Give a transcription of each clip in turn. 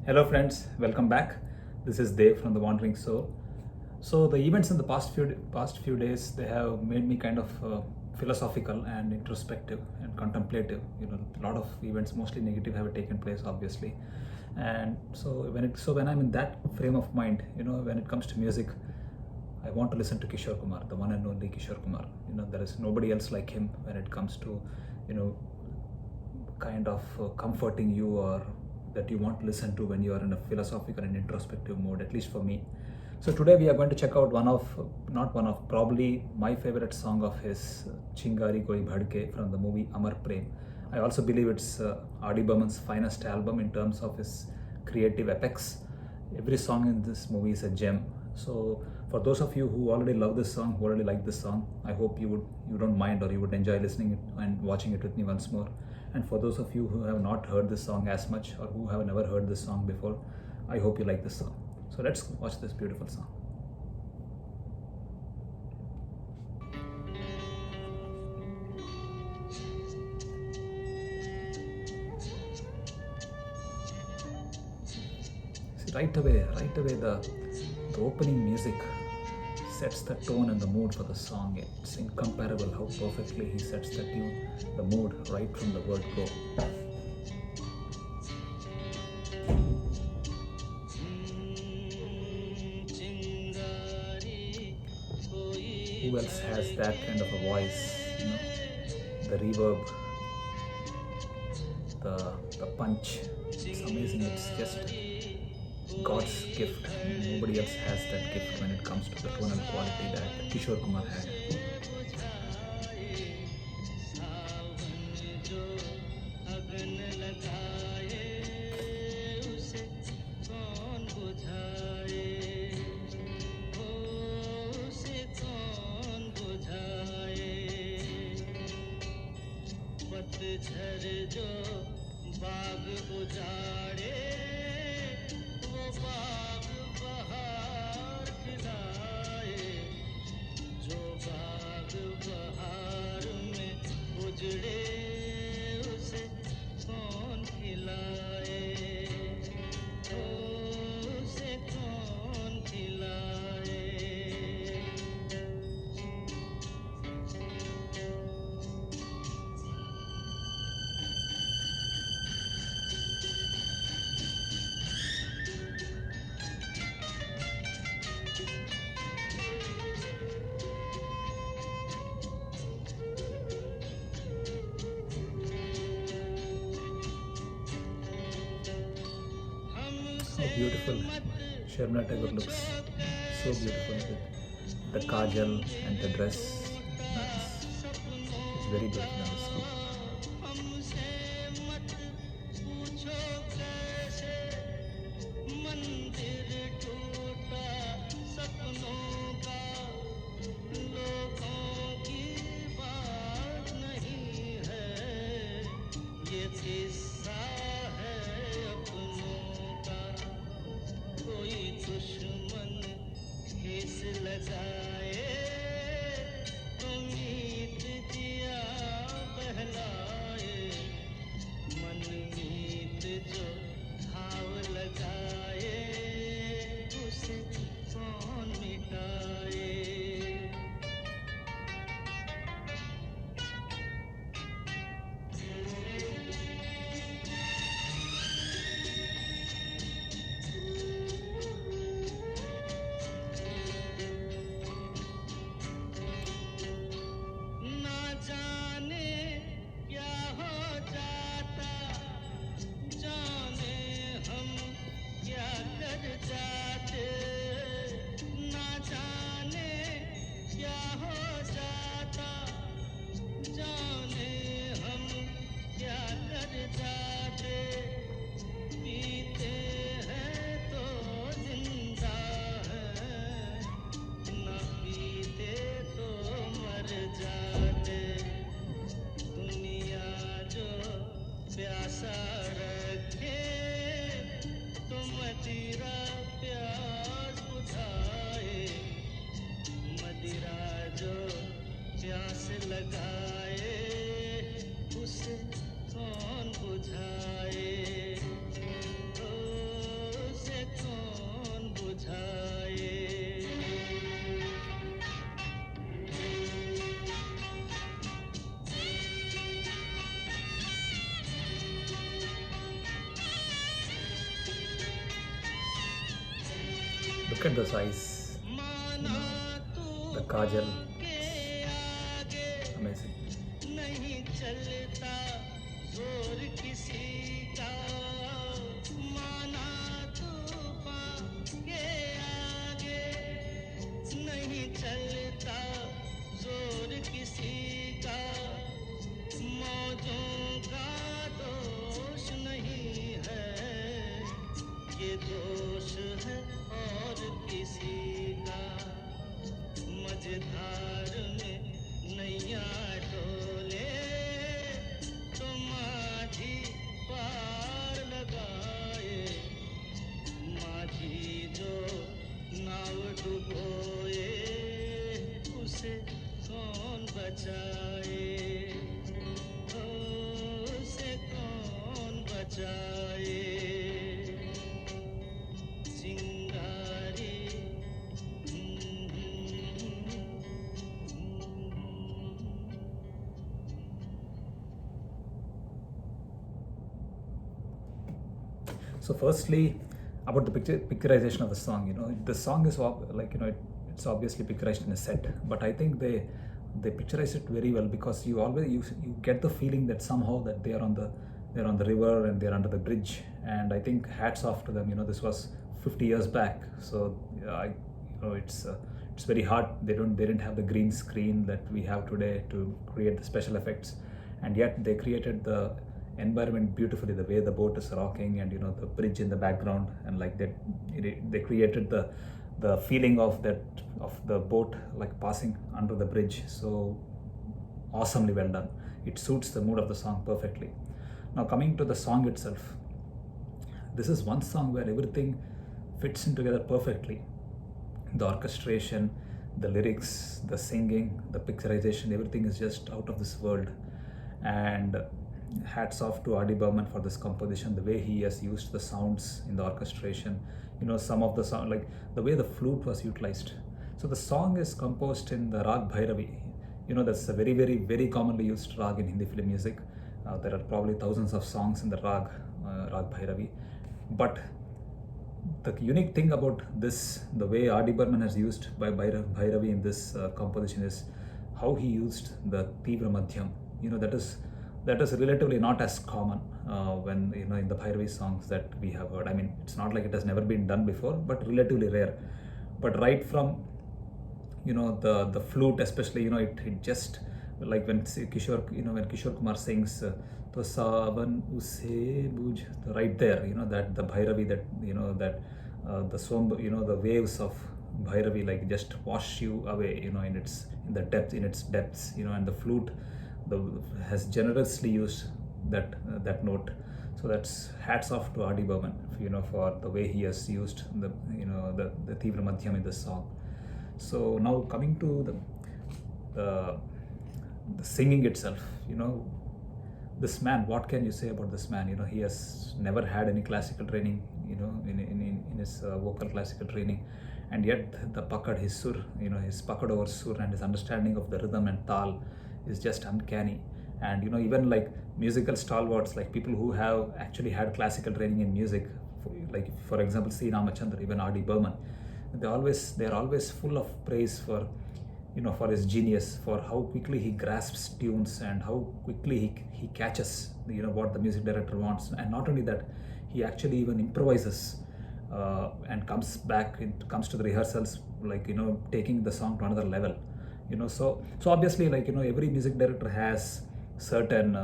Hello, friends. Welcome back. This is Dave from the Wandering Soul. So the events in the past few days, they have made me kind of philosophical and introspective and contemplative. A lot of events, mostly negative, have taken place, obviously. And when I'm in that frame of mind, when it comes to music, I want to listen to Kishore Kumar, the one and only Kishore Kumar. There is nobody else like him when it comes to, you know, kind of comforting you, or that you want to listen to when you are in a philosophical and introspective mode, at least for me. So today we are going to check out probably my favorite song of his, Chingari Koi Bhadke, from the movie Amar Prem. I also believe it's Adi Burman's finest album in terms of his creative apex. Every song in this movie is a gem. So for those of you who already love this song, who already like this song, I hope you don't mind, or you would enjoy listening it and watching it with me once more. And for those of you who have not heard this song as much, or who have never heard this song before, I hope you like this song. So let's watch this beautiful song. See, right away, the opening music sets the tone and the mood for the song. It's incomparable how perfectly he sets the tune, the mood, right from the word go. Who else has that kind of a voice? The reverb, the punch. It's amazing. It's just God's gift. Nobody else has that gift when it comes to the tonal quality that Kishore Kumar had. पतझर जो बाग उजाड़े वो बाग बहार खिलाए जो बाग बहार में उजड़े उसे कौन खिलाए उसे कौन खिलाए How beautiful Sharmila Tagore looks. So beautiful with the kajal and the dress. It's very beautiful in this song. हमसे मत पूछो कैसे मंदिर टूटा सपनों का लोगों की बात नहीं है ये किस्सा है अपनों का कोई दुश्मन ठेस लगाए तो मीत दिया बहलाए मन मीत जो घाव लगाए उसे कौन मिटाए ना जाने क्या हो जाता जाने हम क्या कर जाते ना जाने क्या हो जाता जाने हम क्या कर जाते पीते हैं तो जिंदा है न पीते तो मर जाते दुनिया जो प्यासा रखे तो मदिरा प्यास बुझाए मदिरा जो प्यास लगाए उसे कौन बुझाए ओ बुझाए। Look at those eyes, you माना know, the kajal, तूफान के आगे amazing. नहीं चलता जोर किसी का। माना तूफान के आगे नहीं चलता जोर किसी का। मौजों का दोष नहीं है, ये दोष है और किसी का। मझधार में नैया डोले तो माझी पार लगाए। माझी जो नाव डुबोए उसे कौन बचाए। ओ, उसे कौन बचाए। चिंगारी So firstly, about the picturization of the song, the song is like it's obviously picturized in a set, but I think they picturize it very well, because you get the feeling that somehow that they're on the river and they're under the bridge. And I think hats off to them. This was 50 years back, so it's very hard. They didn't have the green screen that we have today to create the special effects, and yet they created the environment beautifully, the way the boat is rocking and the bridge in the background, and like that they created the feeling of the boat like passing under the bridge. So awesomely well done. It suits the mood of the song perfectly. Now coming to the song itself, this is one song where everything fits in together perfectly. The orchestration, the lyrics, the singing, the picturization, everything is just out of this world. And hats off to Adi Burman for this composition, the way he has used the sounds in the orchestration. Some of the sound, like the way the flute was utilized. So the song is composed in the Rag Bhairavi. That's a very, very, very commonly used rag in Hindi film music. There are probably thousands of songs in the Rag Bhairavi. But the unique thing about this, the way Adi Burman has used by Bhairavi in this composition, is how he used the Tivra Madhyam. That is relatively not as common when in the Bhairavi songs that we have heard. I mean, it's not like it has never been done before, but relatively rare. But right from the flute, especially, it just like when Kishore, when Kishore Kumar sings to Savan Use Buj, right there, that the Bhairavi, that that the somb, the waves of Bhairavi like just wash you away, in the depth, in its depths, and the flute has generously used that note. So that's hats off to Adi Burman, for the way he has used the Tivra Madhyam in this song. So now coming to the singing itself, this man, what can you say about this man? He has never had any classical training, in his vocal classical training, and yet the pakad, his sur, his pakad over sur, and his understanding of the rhythm and tal is just uncanny. And even like musical stalwarts, like people who have actually had classical training in music, like for example C. Ramachandran, even Adi Burman, they're always full of praise for for his genius, for how quickly he grasps tunes and how quickly he catches what the music director wants. And not only that, he actually even improvises and comes to the rehearsals like taking the song to another level. So obviously, like every music director has certain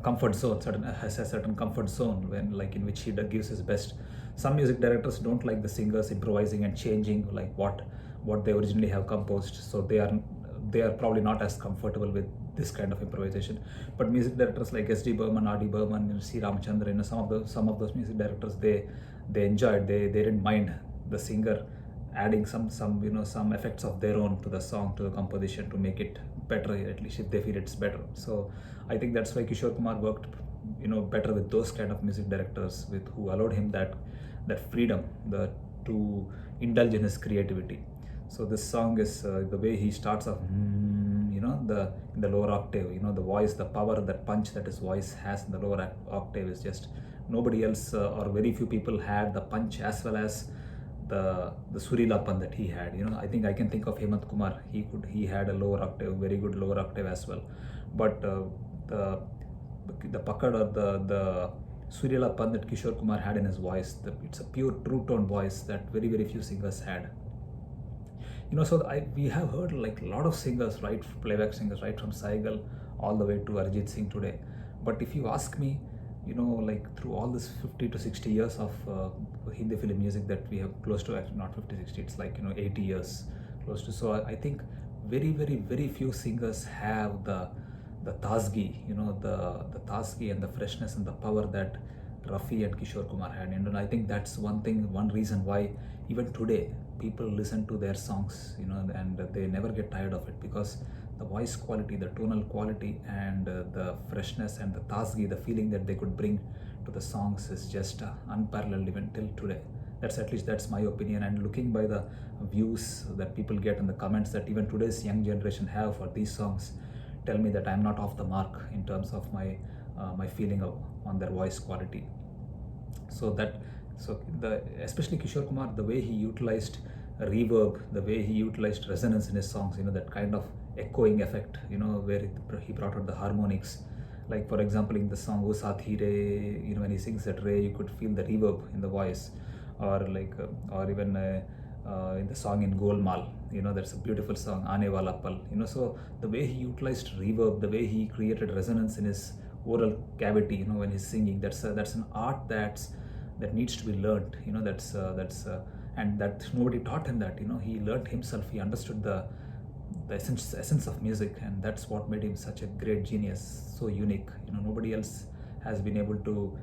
comfort zone, has a certain comfort zone when like in which he gives his best. Some music directors don't like the singers improvising and changing like what they originally have composed, so they are probably not as comfortable with this kind of improvisation. But music directors like S.D. Burman, R.D. Burman, C. Ramachandran, some of those music directors, they enjoyed, they didn't mind the singer adding some effects of their own to the song, to the composition, to make it better, at least if they feel it's better. So I think that's why Kishore Kumar worked better with those kind of music directors, who allowed him that freedom, to indulge in his creativity. So this song is the way he starts off, you know, the in the lower octave, you know, the voice, the power, that punch that his voice has in the lower octave is just nobody else or very few people had the punch as well as the Surilapan that he had. You know, I think I can think of Hemant Kumar. He had a lower octave, very good lower octave as well. But the pakad or the Surilapan that Kishore Kumar had in his voice, it's a pure true tone voice that very few singers had. You know, so we have heard like a lot of singers, right, playback singers, right from Saigal all the way to Arijit Singh today. But if you ask me, you know, like through all this 50 to 60 years of Hindi film music that we have, close to, actually not 50, 60, it's like, you know, 80 years close to. So I think very few singers have the tasgi, you know, the tasgi and the freshness and the power that Rafi and Kishore Kumar had. And I think that's one reason why even today people listen to their songs, you know, and they never get tired of it, because the voice quality, the tonal quality, and the freshness and the tasgi, the feeling that they could bring to the songs is just unparalleled even till today. That's my opinion. And looking by the views that people get and the comments that even today's young generation have for these songs, tell me that I'm not off the mark in terms of my feeling on their voice quality. Especially Kishore Kumar, the way he utilized reverb, the way he utilized resonance in his songs, you know, that kind of echoing effect, you know, where he brought out the harmonics. Like for example, in the song O Saathi Re, you know, when he sings that Re, you could feel the reverb in the voice. Or like, or even in the song in Golmaal, you know, that's a beautiful song, Aane Wala Pal, you know. So the way he utilized reverb, the way he created resonance in his oral cavity, you know, when he's singing, that's an art that needs to be learned, you know. And that nobody taught him that, you know. He learned himself. He understood the essence of music, and that's what made him such a great genius, so unique. You know, nobody else has been able to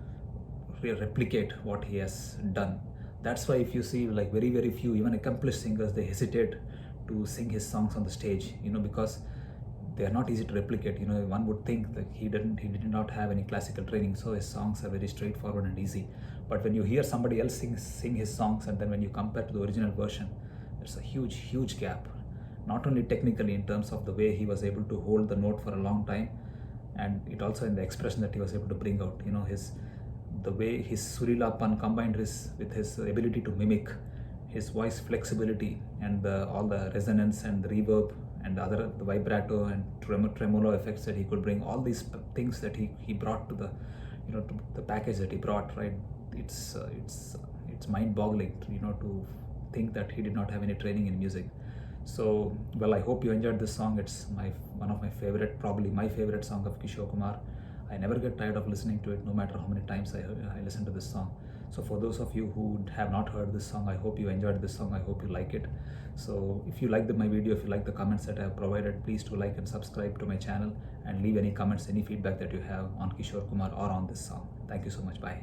replicate what he has done. That's why if you see like very few even accomplished singers, they hesitate to sing his songs on the stage, you know, because they are not easy to replicate. You know, one would think that he did not have any classical training, so his songs are very straightforward and easy. But when you hear somebody else sing his songs, and then when you compare to the original version, there's a huge gap. Not only technically in terms of the way he was able to hold the note for a long time, and it also in the expression that he was able to bring out, you know, the way his Surilapan combined with his ability to mimic, his voice flexibility, and all the resonance and the reverb and the vibrato and tremolo effects that he could bring, all these things that he brought to the, you know, to the package that he brought, right? It's mind-boggling, you know, to think that he did not have any training in music. So, well, I hope you enjoyed this song. It's one of my favorite, probably my favorite song of Kishore Kumar. I never get tired of listening to it, no matter how many times I listen to this song. So for those of you who have not heard this song, I hope you enjoyed this song. I hope you like it. So if you liked my video, if you like the comments that I have provided, please do like and subscribe to my channel, and leave any comments, any feedback that you have on Kishore Kumar or on this song. Thank you so much. Bye.